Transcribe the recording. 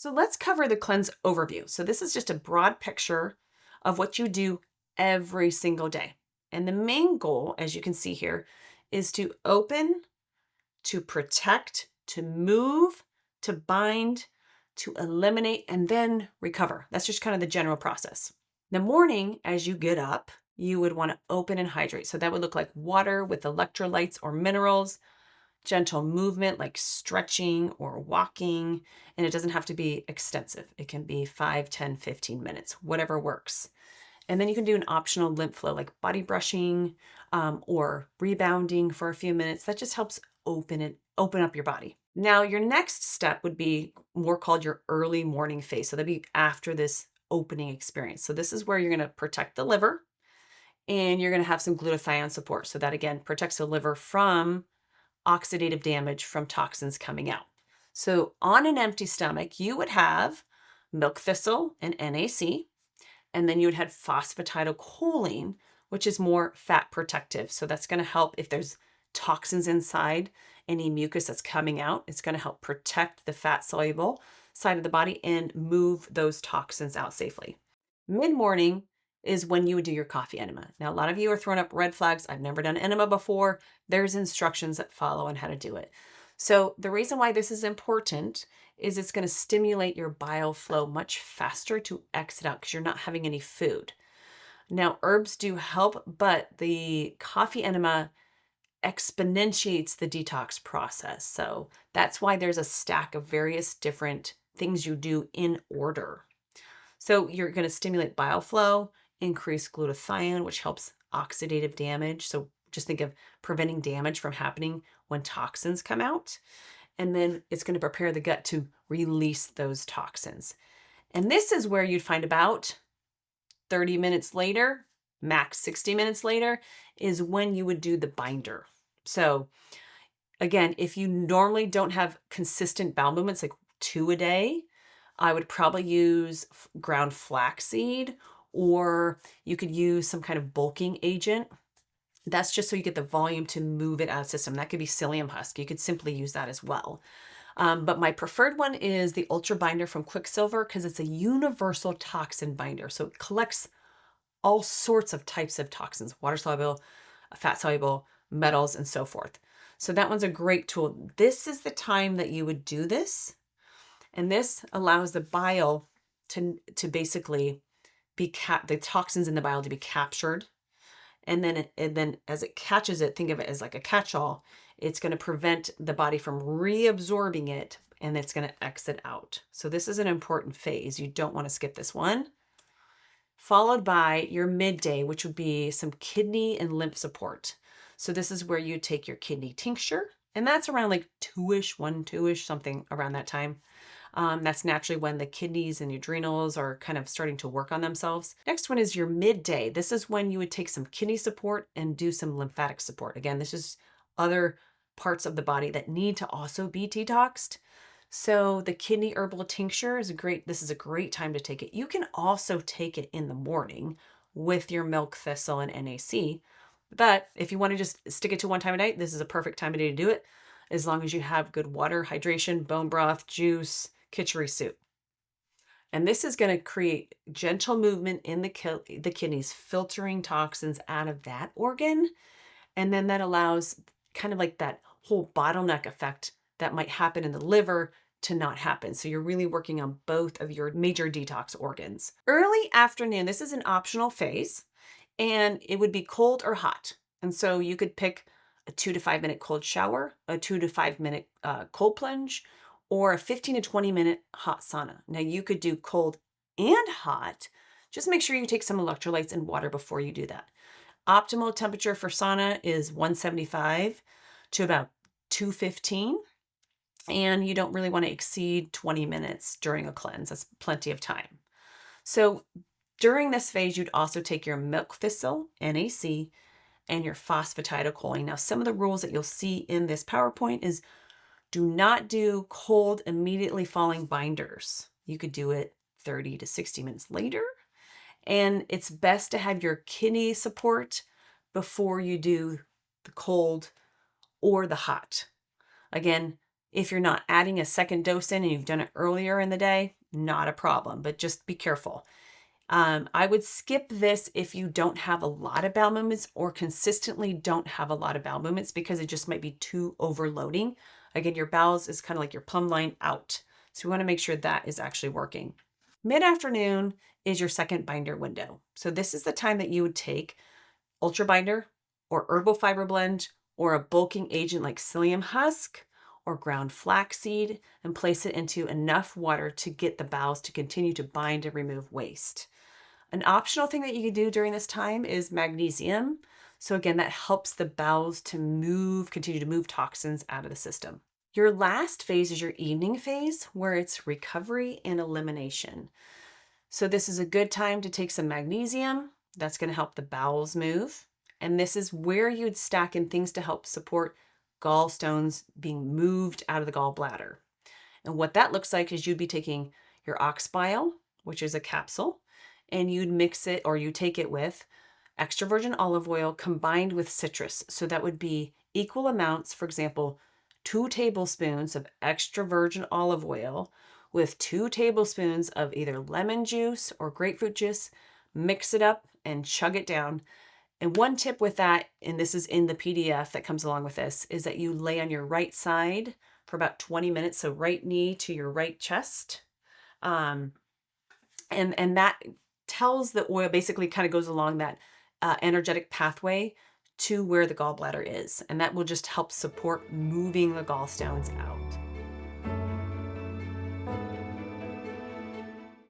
So let's cover the cleanse overview. So this is just a broad picture of what you do every single day. And the main goal, as you can see here, is to open, to protect, to move, to bind, to eliminate, and then recover. That's just kind of the general process. In the morning, as you get up, you would want to open and hydrate. So that would look like water with electrolytes or minerals, gentle movement like stretching or walking, and it doesn't have to be extensive. It can be 5, 10, 15 minutes, whatever works. And then you can do an optional lymph flow like body brushing or rebounding for a few minutes. That just helps open up your body. Now, your next step would be more called your early morning phase. So that'd be after this opening experience. So this is where you're going to protect the liver and you're going to have some glutathione support. So that again protects the liver from oxidative damage from toxins coming out. So on an empty stomach, you would have milk thistle and NAC, and then you would have phosphatidylcholine, which is more fat protective. So that's going to help if there's toxins inside, any mucus that's coming out. It's going to help protect the fat soluble side of the body and move those toxins out safely. Mid-morning is when you would do your coffee enema. Now, a lot of you are throwing up red flags. I've never done enema before. There's instructions that follow on how to do it. So the reason why this is important is it's going to stimulate your bile flow much faster to exit out because you're not having any food. Now, herbs do help, but the coffee enema exponentiates the detox process. So that's why there's a stack of various different things you do in order. So you're going to stimulate bile flow, increase glutathione, which helps oxidative damage. So just think of preventing damage from happening when toxins come out. And then it's going to prepare the gut to release those toxins. And this is where you'd find about 30 minutes later, max 60 minutes later, is when you would do the binder. So again, if you normally don't have consistent bowel movements, like 2 a day, I would probably use ground flaxseed, or you could use some kind of bulking agent. That's just so you get the volume to move it out of the system. That could be psyllium husk. You could simply use that as well. But my preferred one is the Ultra Binder from Quicksilver because it's a universal toxin binder. So it collects all sorts of types of toxins, water soluble, fat soluble, metals, and so forth. So that one's a great tool. This is the time that you would do this. And this allows the bile to basically be the toxins in the bile to be captured. And then as it catches it, think of it as like a catch-all. It's going to prevent the body from reabsorbing it, and it's going to exit out. So this is an important phase. You don't want to skip this one. Followed by your midday, which would be some kidney and lymph support. So this is where you take your kidney tincture, and that's around like 2-ish, 1-2-ish, something around that time. That's naturally when the kidneys and adrenals are kind of starting to work on themselves. Next one is your midday. This is when you would take some kidney support and do some lymphatic support. Again, this is other parts of the body that need to also be detoxed. So the kidney herbal tincture is this is a great time to take it. You can also take it in the morning with your milk thistle and NAC. But if you want to just stick it to one time a day, this is a perfect time of day to do it, as long as you have good water, hydration, bone broth, juice, kitchery soup. And this is going to create gentle movement in the kidneys, filtering toxins out of that organ. And then that allows kind of like that whole bottleneck effect that might happen in the liver to not happen. So you're really working on both of your major detox organs. Early afternoon, this is an optional phase, and it would be cold or hot. And so you could pick a 2 to 5 minute cold shower, a 2 to 5 minute cold plunge, or a 15 to 20 minute hot sauna. Now you could do cold and hot. Just make sure you take some electrolytes and water before you do that. Optimal temperature for sauna is 175 to about 215. And you don't really want to exceed 20 minutes during a cleanse. That's plenty of time. So during this phase, you'd also take your milk thistle, NAC, and your phosphatidylcholine. Now, some of the rules that you'll see in this PowerPoint is do not do cold, immediately falling binders. You could do it 30 to 60 minutes later. And it's best to have your kidney support before you do the cold or the hot. Again, If you're not adding a second dose in and you've done it earlier in the day, not a problem, but just be careful. I would skip this if you don't have a lot of bowel movements or consistently don't have a lot of bowel movements, because it just might be too overloading. Again, your bowels is kind of like your plumb line out. So we want to make sure that is actually working. Mid-afternoon is your second binder window. So this is the time that you would take Ultra Binder or herbal fiber blend or a bulking agent like psyllium husk or ground flaxseed and place it into enough water to get the bowels to continue to bind and remove waste. An optional thing that you can do during this time is magnesium. So again, that helps the bowels to continue to move toxins out of the system. Your last phase is your evening phase, where it's recovery and elimination. So this is a good time to take some magnesium. That's going to help the bowels move. And this is where you'd stack in things to help support gallstones being moved out of the gallbladder. And what that looks like is you'd be taking your ox bile, which is a capsule, and you'd mix it, or you take it with extra virgin olive oil combined with citrus. So that would be equal amounts. For example, 2 tablespoons of extra virgin olive oil with 2 tablespoons of either lemon juice or grapefruit juice. Mix it up and chug it down. And one tip with that, and this is in the PDF that comes along with this, is that you lay on your right side for about 20 minutes. So right knee to your right chest. And that tells the oil, basically kind of goes along that energetic pathway to where the gallbladder is. And that will just help support moving the gallstones out.